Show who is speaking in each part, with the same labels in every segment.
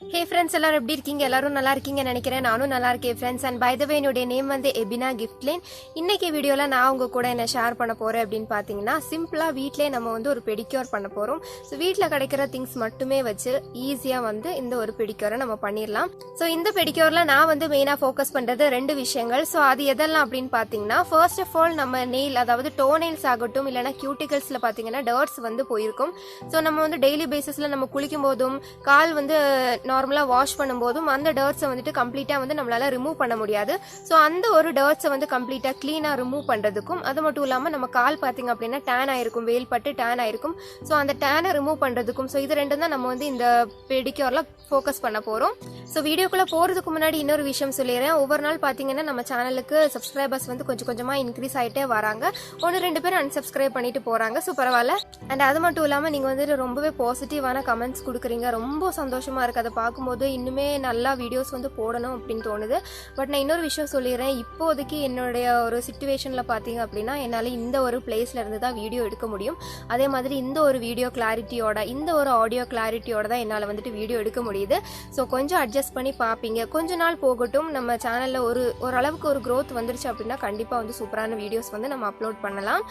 Speaker 1: Hey friends, எல்லாரும் எப்படி இருக்கீங்க? எல்லாரும் நல்லா இருக்கீங்க நினைக்கிறேன். நானும் நல்லா இருக்கேன் friends. And by the way, என்னோட நேம் வந்து எபினா கிஃப்ட் லைன். இன்னைக்கு வீடியோல நான் உங்க கூட என்ன ஷேர் பண்ண போறேன் அப்படின்னு பாத்தீங்கன்னா, சிம்பிளா வீட்லயே நம்ம வந்து ஒரு பெடிக்யூர் பண்ண போறோம். சோ வீட்ல கிடைக்கிற திங்ஸ் மட்டுமே வச்சு ஈஸியா வந்து இந்த ஒரு பெடிக்யூரை நம்ம பண்ணிரலாம். சோ இந்த பெடிக்யூர்ல நான் வந்து மெயினா ஃபோக்கஸ் பண்றது ரெண்டு விஷயங்கள். சோ அது எதெல்லாம் அப்படின்னு பாத்தீங்கன்னா, ஃபர்ஸ்ட் ஆஃப் ஆல் நம்ம நெயில், அதாவது டோ நெயில்ஸ் ஆகட்டும் இல்லனா கியூட்டிகல்ஸ்ல பாத்தீங்கன்னா டர்ட்ஸ் வந்து போயிருக்கும். சோ நம்ம வந்து டெய்லி பேசிஸ்ல நம்ம குளிக்கும் போதும் கால் வந்து நார்மலா வாஷ் பண்ணும்போதும் அந்த டர்ட்ஸை வந்துட்டு கம்ப்ளீட்டா வந்து நம்மளால ரிமூவ் பண்ண முடியாது. ஸோ அந்த ஒரு டர்ட்ஸை வந்து கம்ப்ளீட்டா கிளீனா ரிமூவ் பண்றதுக்கும், அது மட்டும் இல்லாம நம்ம கால் பாத்தீங்க அப்படின்னா டேன் ஆயிருக்கும், வெயில் பட்டு டேன் ஆயிருக்கும். ஸோ அந்த டேனை ரிமூவ் பண்றதுக்கும், ஸோ இது ரெண்டும் தான் நம்ம வந்து இந்த பெடிக்யூர்ல ஃபோக்கஸ் பண்ண போறோம். ஸோ வீடியோக்குள்ள போறதுக்கு முன்னாடி இன்னொரு விஷயம் சொல்லிடுறேன். ஒவ்வொரு நாள் பாத்தீங்கன்னா நம்ம சேனலுக்கு சப்ஸ்கிரைபர்ஸ் வந்து கொஞ்சம் கொஞ்சமா இன்க்ரீஸ் ஆயிட்டே வராங்க. ஒன்று ரெண்டு பேர் அன்சப்ஸ்கிரைப் பண்ணிட்டு போறாங்க. ஸோ பரவாயில்ல. அண்ட் அது மட்டும் இல்லாம நீங்க வந்து ரொம்பவே பாசிட்டிவான கமெண்ட்ஸ் கொடுக்குறீங்க. ரொம்ப சந்தோஷமா இருக்கு அதை பார்க்கும்போது. இன்னுமே நல்லா வீடியோஸ் வந்து போடணும் அப்படின்னு தோணுது. பட் நான் இன்னொரு விஷயம் சொல்லிடுறேன். இப்போதைக்கு என்னுடைய ஒரு சிச்சுவேஷன்ல பாத்தீங்க அப்படின்னா என்னால இந்த ஒரு பிளேஸ்ல இருந்து தான் வீடியோ எடுக்க முடியும். அதே மாதிரி இந்த ஒரு வீடியோ கிளாரிட்டியோட, இந்த ஒரு ஆடியோ கிளாரிட்டியோட தான் என்னால வந்துட்டு வீடியோ எடுக்க முடியுது. ஸோ கொஞ்சம் அட்ஜஸ்ட் பண்ணி பார்ப்பீங்க. கொஞ்ச நாள் போகட்டும். நம்ம சேனல்ல ஓரளவுக்கு ஒரு growth வந்துருச்சு அப்படின்னா கண்டிப்பா வந்து சூப்பரான வீடியோஸ் வந்து நம்ம அப்லோட் பண்ணலாம்.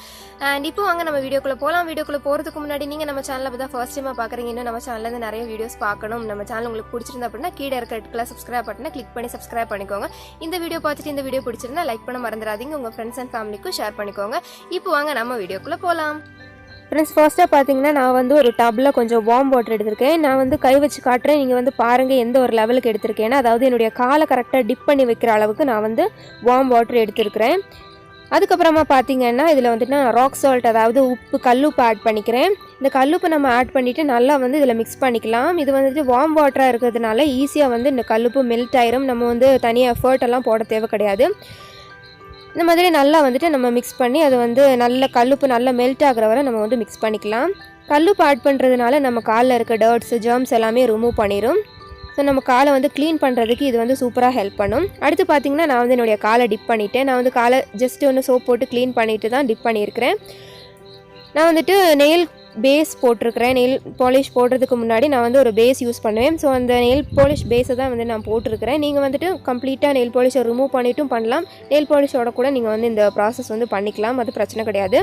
Speaker 1: அண்ட் இப்போ வாங்க நம்ம வீடியோக்குள்ள போகலாம். வீடியோக்குள்ள போறதுக்கு முன்னாடி நீங்க நம்ம சேனலை தான் ஃபர்ஸ்ட் டைமா பாக்குறீங்க, இன்னும் நம்ம சேனல்ல இருந்து நிறைய வீடியோஸ் பார்க்கணும், நம்ம சேனல் உங்களுக்கு பிடிச்சிருந்தா அப்படின்னா கீழே இருக்க ரெட் கலர் சப்ஸ்கிரைப் பட்டனை கிளிக் பண்ணி சப்ஸ்கிரைப் பண்ணிக்கோங்க. இந்த வீடியோ பார்த்துட்டு இந்த வீடியோ பிடிச்சிருந்தா லைக் பண்ண மறந்துடாதீங்க. உங்க ஃப்ரெண்ட்ஸ் அண்ட் ஃபேமிலிக்கும் ஷேர் பண்ணிக்கோங்க. இப்போ வாங்க நம்ம வீடியோக்குள்ள போகலாம். ஃப்ரெண்ட்ஸ், ஃபர்ஸ்ட்டாக பார்த்தீங்கன்னா நான் வந்து ஒரு டப்பில் கொஞ்சம் வார்ம் வாட்டர் எடுத்திருக்கேன். நான் வந்து கை வச்சு காட்டுறேன், நீங்கள் வந்து பாருங்கள் எந்த ஒரு லெவலுக்கு எடுத்திருக்கேன்னா, அதாவது என்னுடைய காலை கரெக்டாக டிப் பண்ணி வைக்கிற அளவுக்கு நான் வந்து வார்ம் வாட்டர் எடுத்திருக்கிறேன். அதுக்கப்புறமா பார்த்தீங்கன்னா இதில் வந்துட்டு நான் ராக் சால்ட், அதாவது உப்பு, கல்லுப்பு ஆட் பண்ணிக்கிறேன். இந்த கல்லுப்பு நம்ம ஆட் பண்ணிவிட்டு நல்லா வந்து இதில் மிக்ஸ் பண்ணிக்கலாம். இது வந்துட்டு வார்ம் வாட்டராக இருக்கிறதுனால ஈஸியாக வந்து இந்த கல்லுப்பு மெல்ட் ஆயிரும். நம்ம வந்து தனியாக எஃபர்ட் எல்லாம் போட தேவை கிடையாது. இந்த மாதிரி நல்லா வந்துட்டு நம்ம மிக்ஸ் பண்ணி அது வந்து நல்ல கல்லுப்பு நல்லா மெல்ட் ஆகிற வரை நம்ம வந்து மிக்ஸ் பண்ணிக்கலாம். கல்லுப்பு ஆட் பண்ணுறதுனால நம்ம காலில் இருக்க டர்ட்ஸ், ஜெர்ம்ஸ் எல்லாமே ரிமூவ் பண்ணிடும். ஸோ நம்ம காலை வந்து க்ளீன் பண்ணுறதுக்கு இது வந்து சூப்பராக ஹெல்ப் பண்ணும். அடுத்து பார்த்திங்கன்னா நான் வந்து என்னுடைய காலை டிப் பண்ணிவிட்டேன். நான் வந்து காலை ஜஸ்ட் ஒன்று சோப் போட்டு க்ளீன் பண்ணிவிட்டு தான் டிப் பண்ணியிருக்கிறேன். நான் வந்துட்டு நெயில் பேஸ் போட்டிருக்கிறேன். நெயில் பாலிஷ் போடுறதுக்கு முன்னாடி நான் வந்து ஒரு பேஸ் யூஸ் பண்ணுவேன். ஸோ அந்த நெயில் பாலிஷ் பேஸை தான் வந்து நான் போட்டிருக்கிறேன். நீங்கள் வந்துட்டு கம்ப்ளீட்டாக நெயில் பாலிஷை ரிமூவ் பண்ணிட்டும் பண்ணலாம். நெயில் பாலிஷோட கூட நீங்கள் வந்து இந்த ப்ராசஸ் வந்து பண்ணிக்கலாம், அது பிரச்சனை கிடையாது.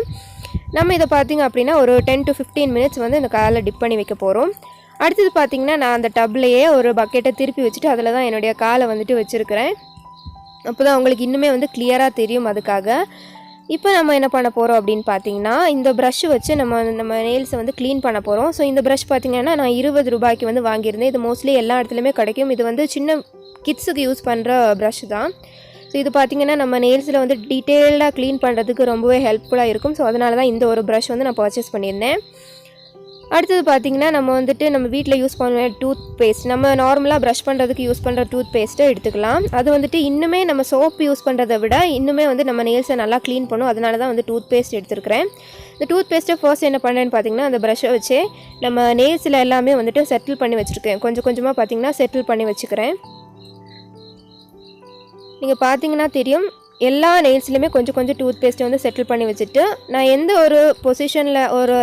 Speaker 1: நம்ம இதை பார்த்திங்க அப்படின்னா ஒரு 10 to 15 minutes வந்து இந்த காலை டிப் பண்ணி வைக்க போகிறோம். அடுத்தது பார்த்திங்கன்னா நான் அந்த டப்லேயே ஒரு பக்கெட்டை திருப்பி வச்சுட்டு அதில் தான் என்னுடைய காலை வந்துட்டு வச்சுருக்கிறேன். அப்போ தான் உங்களுக்கு இன்னுமே வந்து கிளியராக தெரியும். அதுக்காக இப்போ நம்ம என்ன பண்ண போகிறோம் அப்படின்னு பார்த்தீங்கன்னா, இந்த ப்ரஷ் வச்சு நம்ம நெயில்ஸை வந்து க்ளீன் பண்ண போகிறோம். ஸோ இந்த ப்ரஷ் பார்த்திங்கன்னா நான் 20 ரூபாய்க்கு வந்து வாங்கியிருந்தேன். இது மோஸ்ட்லி எல்லா இடத்துலையுமே கிடைக்கும். இது வந்து சின்ன கிட்ஸுக்கு யூஸ் பண்ணுற ப்ரஷ் தான். ஸோ இது பார்த்திங்கன்னா நம்ம நெயில்ஸில் வந்து டீட்டெயில்டாக க்ளீன் பண்ணுறதுக்கு ரொம்பவே ஹெல்ப்ஃபுல்லாக இருக்கும். ஸோ அதனால தான் இந்த ஒரு ப்ரஷ் வந்து நான் பர்ச்சேஸ் பண்ணியிருந்தேன். அடுத்தது பார்த்திங்கன்னா நம்ம வந்துட்டு நம்ம வீட்டில் யூஸ் பண்ணுவேன் டூத் பேஸ்ட், நம்ம நார்மலாக ப்ரஷ் பண்ணுறதுக்கு யூஸ் பண்ணுற டூத் பேஸ்ட்டை எடுத்துக்கலாம். அது வந்துட்டு இன்னுமே நம்ம சோப் யூஸ் பண்ணுறதை விட இன்னுமே வந்து நம்ம நெயில்ஸை நல்லா க்ளீன் பண்ணும். அதனால தான் வந்து டூத் பேஸ்ட் எடுத்துருக்கிறேன். இந்த டூத் பேஸ்ட்டை ஃபர்ஸ்ட் என்ன பண்ணேன்னு பார்த்திங்கன்னா, அந்த ப்ரஷ்ஷை வச்சு நம்ம நெயில்ஸில் எல்லாமே வந்துட்டு செட்டில் பண்ணி வச்சுருக்கேன். கொஞ்சம் கொஞ்சமாக பார்த்திங்கன்னா செட்டில் பண்ணி வச்சுக்கிறேன். நீங்கள் பார்த்தீங்கன்னா தெரியும், எல்லா நெயில்ஸ்லையுமே கொஞ்சம் கொஞ்சம் டூத் பேஸ்ட்டை வந்து செட்டில் பண்ணி வச்சுட்டு நான் எந்த ஒரு பொசிஷனில்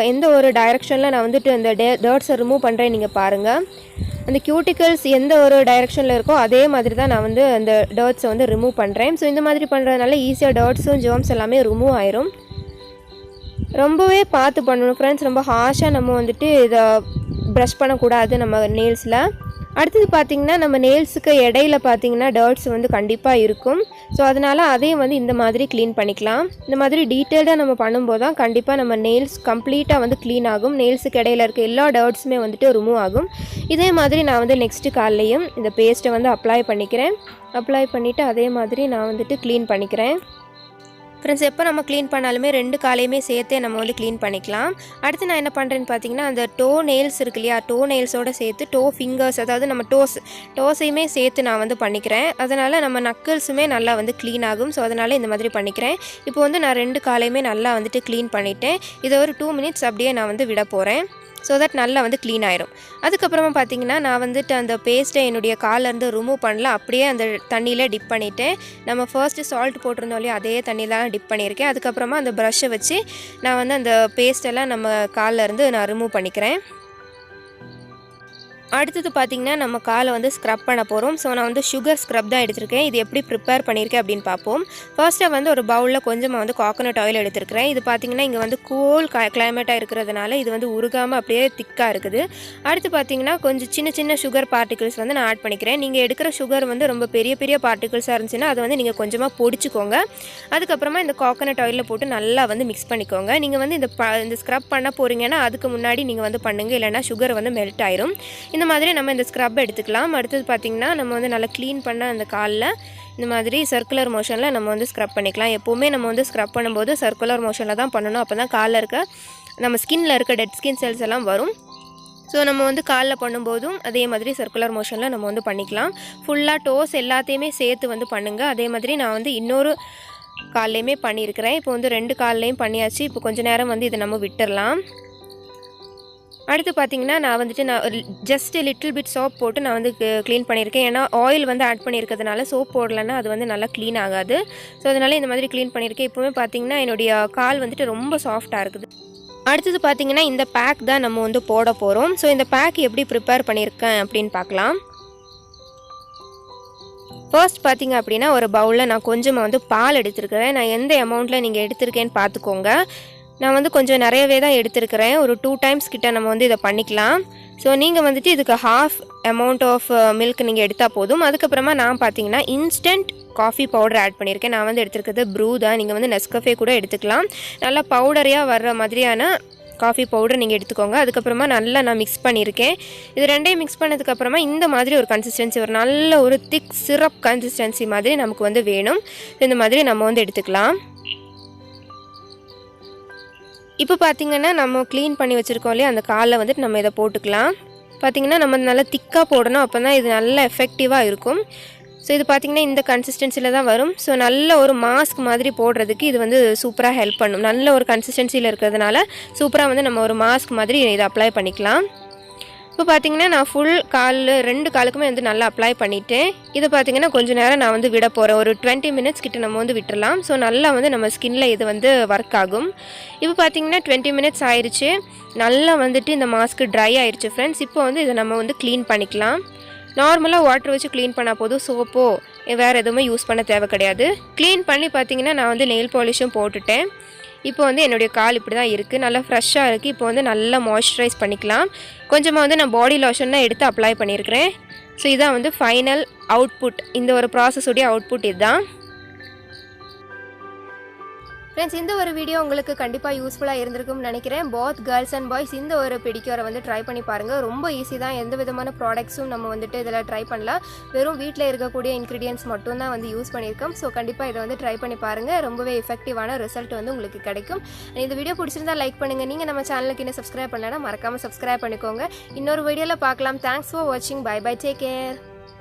Speaker 1: எந்த ஒரு டைரெக்ஷனில் நான் வந்துட்டு அந்த டர்ட்ஸை ரிமூவ் பண்ணுறேன் நீங்கள் பாருங்கள். அந்த கியூட்டிகல்ஸ் எந்த ஒரு டைரெக்ஷனில் இருக்கோ அதே மாதிரி தான் நான் வந்து அந்த டர்ட்ஸை வந்து ரிமூவ் பண்ணுறேன். ஸோ இந்த மாதிரி பண்ணுறதுனால ஈஸியாக டர்ட்ஸும் ஜெர்ம்ஸ் எல்லாமே ரிமூவ் ஆயிரும். ரொம்பவே பார்த்து பண்ணணும் ஃப்ரெண்ட்ஸ். ரொம்ப ஹார்ஷாக நம்ம வந்துட்டு இதை ப்ரஷ் பண்ணக்கூடாது நம்ம நெயில்ஸில். அடுத்தது பார்த்திங்கன்னா நம்ம நெயில்ஸுக்கு இடையில பார்த்திங்கன்னா டர்ட்ஸ் வந்து கண்டிப்பாக இருக்கும். ஸோ அதனால் அதையும் வந்து இந்த மாதிரி க்ளீன் பண்ணிக்கலாம். இந்த மாதிரி டீட்டெயில்டாக நம்ம பண்ணும்போது தான் கண்டிப்பாக நம்ம நெயில்ஸ் கம்ப்ளீட்டாக வந்து க்ளீன் ஆகும். நெயில்ஸுக்கு இடையில இருக்க எல்லா டர்ட்ஸுமே வந்துட்டு ரிமூவ் ஆகும். இதே மாதிரி நான் வந்து நெக்ஸ்ட்டு காலையும் இந்த பேஸ்ட்டை வந்து அப்ளை பண்ணிக்கிறேன். அப்ளை பண்ணிவிட்டு அதே மாதிரி நான் வந்துட்டு க்ளீன் பண்ணிக்கிறேன். ஃப்ரெண்ட்ஸ், எப்போ நம்ம க்ளீன் பண்ணாலுமே 2 காலையுமே சேர்த்தே நம்ம வந்து க்ளீன் பண்ணிக்கலாம். அடுத்து நான் என்ன பண்ணுறேன்னு பார்த்தீங்கன்னா, அந்த டோ நெயில்ஸ் இருக்கு இல்லையா, டோ நெயில்ஸோடு சேர்த்து டோ ஃபிங்கர்ஸ், அதாவது நம்ம டோஸையுமே சேர்த்து நான் வந்து பண்ணிக்கிறேன். அதனால் நம்ம நக்கிள்ஸுமே நல்லா வந்து க்ளீன் ஆகும். ஸோ அதனால் இந்த மாதிரி பண்ணிக்கிறேன். இப்போ வந்து நான் 2 காலையுமே நல்லா வந்துட்டு க்ளீன் பண்ணிவிட்டேன். இதை ஒரு 2 minutes அப்படியே நான் வந்து விட போகிறேன். ஸோ தட் நல்லா வந்து க்ளீன் ஆயிரும். அதுக்கப்புறமா பார்த்தீங்கன்னா நான் வந்துட்டு அந்த பேஸ்ட்டை என்னுடைய காலேருந்து ரிமூவ் பண்ணல, அப்படியே அந்த தண்ணியில் டிப் பண்ணிவிட்டேன். நம்ம ஃபர்ஸ்ட்டு சால்ட் போட்டிருந்தோம் இல்லையா, அதே தண்ணியில் தான் டிப் பண்ணியிருக்கேன். அதுக்கப்புறமா அந்த ப்ரஷ்ஷை வச்சு நான் வந்து அந்த பேஸ்ட்டெல்லாம் நம்ம காலேருந்து நான் ரிமூவ் பண்ணிக்கிறேன். அடுத்தது பார்த்தீங்கன்னா நம்ம காலை வந்து ஸ்க்ரப் பண்ண போகிறோம். ஸோ நான் வந்து சுகர் ஸ்க்ரப் தான் எடுத்திருக்கேன். இது எப்படி ப்ரிப்பேர் பண்ணியிருக்கேன் அப்படின்னு பார்ப்போம். ஃபர்ஸ்ட்டாக வந்து ஒரு பவுலில் கொஞ்சமாக வந்து கோகோனட் ஆயில் எடுத்திருக்கிறேன். இது பார்த்தீங்கன்னா இங்கே வந்து கூல் கிளைமேட்டாக இருக்கிறதுனால இது வந்து உருகாமல் அப்படியே திக்காக இருக்குது. அடுத்து பார்த்தீங்கன்னா கொஞ்சம் சின்ன சின்ன சுகர் பார்ட்டிகிள்ஸ் வந்து நான் ஆட் பண்ணிக்கிறேன். நீங்கள் எடுக்கிற சுகர் வந்து ரொம்ப பெரிய பெரிய பார்ட்டிகிள்ஸாக இருந்துச்சுன்னா அதை வந்து நீங்கள் கொஞ்சமாக பொடிச்சுக்கோங்க. அதுக்கப்புறமா இந்த கோகோனட் ஆயிலில் போட்டு நல்லா வந்து மிக்ஸ் பண்ணிக்கோங்க. நீங்கள் வந்து இந்த ஸ்க்ரப் பண்ண போகிறீங்கன்னா அதுக்கு முன்னாடி நீங்கள் வந்து பண்ணுங்கள், இல்லைனா சுகர் வந்து மெல்ட் ஆயிரும். இந்த மாதிரி நம்ம இந்த ஸ்க்ரப் எடுத்துக்கலாம். அடுத்தது பார்த்திங்கன்னா நம்ம வந்து நல்லா க்ளீன் பண்ண அந்த காலில் இந்த மாதிரி சர்க்குலர் மோஷனில் நம்ம வந்து ஸ்க்ரப் பண்ணிக்கலாம். எப்போவுமே நம்ம வந்து ஸ்க்ரப் பண்ணும்போது சர்க்குலர் மோஷனில் தான் பண்ணணும். அப்போ தான் காலில் இருக்க நம்ம ஸ்கின்னில் இருக்க டெட் ஸ்கின் செல்ஸ் எல்லாம் வரும். ஸோ நம்ம வந்து காலில் பண்ணும்போதும் அதே மாதிரி சர்க்குலர் மோஷனில் நம்ம வந்து பண்ணிக்கலாம். ஃபுல்லாக டோஸ் எல்லாத்தையுமே சேர்த்து வந்து பண்ணுங்கள். அதே மாதிரி நான் வந்து இன்னொரு கால்லையுமே பண்ணியிருக்கிறேன். இப்போ வந்து 2 கால்லையும் பண்ணியாச்சு. இப்போ கொஞ்சம் நேரம் வந்து இதை நம்ம விட்டுடலாம். அடுத்து பார்த்திங்கன்னா நான் ஜஸ்ட் லிட்டில் பிட் சோப் போட்டு நான் வந்து க்ளீன் பண்ணியிருக்கேன். ஏன்னா ஆயில் வந்து ஆட் பண்ணியிருக்கிறதுனால சோப் போடலைன்னா அது வந்து நல்லா க்ளீன் ஆகாது. ஸோ அதனால் இந்த மாதிரி க்ளீன் பண்ணியிருக்கேன். இப்போவுமே பார்த்திங்கன்னா என்னுடைய கால் வந்துட்டு ரொம்ப சாஃப்டாக இருக்குது. அடுத்தது பார்த்திங்கன்னா இந்த பேக் தான் நம்ம வந்து போட போகிறோம். ஸோ இந்த பேக் எப்படி ப்ரிப்பேர் பண்ணியிருக்கேன் அப்படின்னு பார்க்கலாம். ஃபர்ஸ்ட் பார்த்திங்க அப்படின்னா ஒரு பவுலில் நான் கொஞ்சமாக வந்து பால் எடுத்துருக்கிறேன். நான் எந்த அமௌண்ட்டில் நீங்கள் எடுத்திருக்கேன்னு பார்த்துக்கோங்க. நான் வந்து கொஞ்சம் நிறையவே தான் எடுத்துருக்கிறேன். ஒரு 2 டைம்ஸ் கிட்ட நம்ம வந்து இதை பண்ணிக்கலாம். ஸோ நீங்கள் வந்துட்டு இதுக்கு ஹாஃப் அமௌண்ட் ஆஃப் மில்க் நீங்கள் எடுத்தால் போதும். அதுக்கப்புறமா நான் பார்த்தீங்கன்னா இன்ஸ்டன்ட் காஃபி பவுடர் ஆட் பண்ணியிருக்கேன். நான் வந்து எடுத்துருக்கிறது ப்ரூ தான். நீங்கள் வந்து நெஸ்கஃபே கூட எடுத்துக்கலாம். நல்லா பவுடரியாக வர்ற மாதிரியான காஃபி பவுடர் நீங்கள் எடுத்துக்கோங்க. அதுக்கப்புறமா நல்லா நான் மிக்ஸ் பண்ணியிருக்கேன். இது ரெண்டையும் மிக்ஸ் பண்ணதுக்கப்புறமா இந்த மாதிரி ஒரு கன்சிஸ்டன்சி, ஒரு நல்ல ஒரு திக் சிரப் கன்சிஸ்டன்சி மாதிரி நமக்கு வந்து வேணும். இந்த மாதிரி நம்ம வந்து எடுத்துக்கலாம். இப்போ பார்த்திங்கன்னா நம்ம க்ளீன் பண்ணி வச்சுருக்கோம் இல்லையா, அந்த காலில் வந்துட்டு நம்ம இதை போட்டுக்கலாம். பார்த்திங்கன்னா நம்ம நல்லா திக்காக போடணும். அப்போ தான் இது நல்லா எஃபெக்டிவாக இருக்கும். ஸோ இது பார்த்திங்கன்னா இந்த கன்சிஸ்டன்சியில் தான் வரும். ஸோ நல்ல ஒரு மாஸ்க் மாதிரி போடுறதுக்கு இது வந்து சூப்பராக ஹெல்ப் பண்ணும். நல்ல ஒரு கன்சிஸ்டன்சியில் இருக்கிறதுனால சூப்பராக வந்து நம்ம ஒரு மாஸ்க் மாதிரி இதை அப்ளை பண்ணிக்கலாம். இப்போ பார்த்திங்கன்னா நான் ஃபுல் 2 காலுக்குமே வந்து நல்லா அப்ளை பண்ணிவிட்டேன். இதை பார்த்திங்கன்னா கொஞ்சம் நேரம் நான் வந்து விட போகிறேன். ஒரு 20 மினிட்ஸ் கிட்ட நம்ம வந்து விட்டுடலாம். ஸோ நல்லா வந்து நம்ம ஸ்கின்னில் இது வந்து ஒர்க் ஆகும். இப்போ பார்த்திங்கன்னா 20 மினிட்ஸ் ஆயிடுச்சு. நல்லா வந்துட்டு இந்த மாஸ்க்கு ட்ரை ஆயிடுச்சு ஃப்ரெண்ட்ஸ். இப்போ வந்து இதை நம்ம வந்து க்ளீன் பண்ணிக்கலாம். நார்மலாக வாட்டர் வச்சு க்ளீன் பண்ணால் போதும். சோப்போ வேறு எதுவுமே யூஸ் பண்ண தேவை கிடையாது. க்ளீன் பண்ணி பார்த்திங்கன்னா நான் வந்து நெயில் பாலிஷும் போட்டுட்டேன். இப்போ வந்து என்னுடைய கால் இப்படி தான் இருக்குது. நல்லா ஃப்ரெஷ்ஷாக இருக்குது. இப்போ வந்து நல்லா மாய்ஸ்சரைஸ் பண்ணிக்கலாம். கொஞ்சமாக வந்து நான் பாடி லோஷன் தான் எடுத்து அப்ளை பண்ணியிருக்கிறேன். ஸோ இதான் வந்து ஃபைனல் அவுட்புட். இந்த ஒரு ப்ராசஸுடைய அவுட்புட் இதுதான். ஃப்ரெண்ட்ஸ், இந்த ஒரு வீடியோ உங்களுக்கு கண்டிப்பாக யூஸ்ஃபுல்லாக இருந்திருக்கும்னு நினைக்கிறேன். போத் கேர்ள்ஸ் அண்ட் பாய்ஸ் இந்த ஒரு பெடிக்யூரை வந்து ட்ரை பண்ணி பாருங்கள். ரொம்ப ஈஸி தான். எந்த விதமான ப்ராடக்ட்ஸும் நம்ம வந்துட்டு இதில் ட்ரை பண்ணலாம். வெறும் வீட்டில் இருக்கக்கூடிய இன்க்ரீடியன்ஸ் மட்டும் தான் வந்து யூஸ் பண்ணியிருக்கோம். ஸோ கண்டிப்பாக இதை வந்து ட்ரை பண்ணி பாருங்கள். ரொம்பவே எஃபெக்டிவான ரிசல்ட் வந்து உங்களுக்கு கிடைக்கும். இந்த வீடியோ பிடிச்சிருந்தா லைக் பண்ணுங்கள். நீங்கள் நம்ம சேனலுக்கு இன்னும் சப்ஸ்கிரைப் பண்ணலைன்னா மறக்காமல் சப்ஸ்கிரைப் பண்ணிக்கோங்க. இன்னொரு வீடியோவில் பார்க்கலாம். தேங்க்ஸ் ஃபார் வாட்சிங். Bye bye. Take care.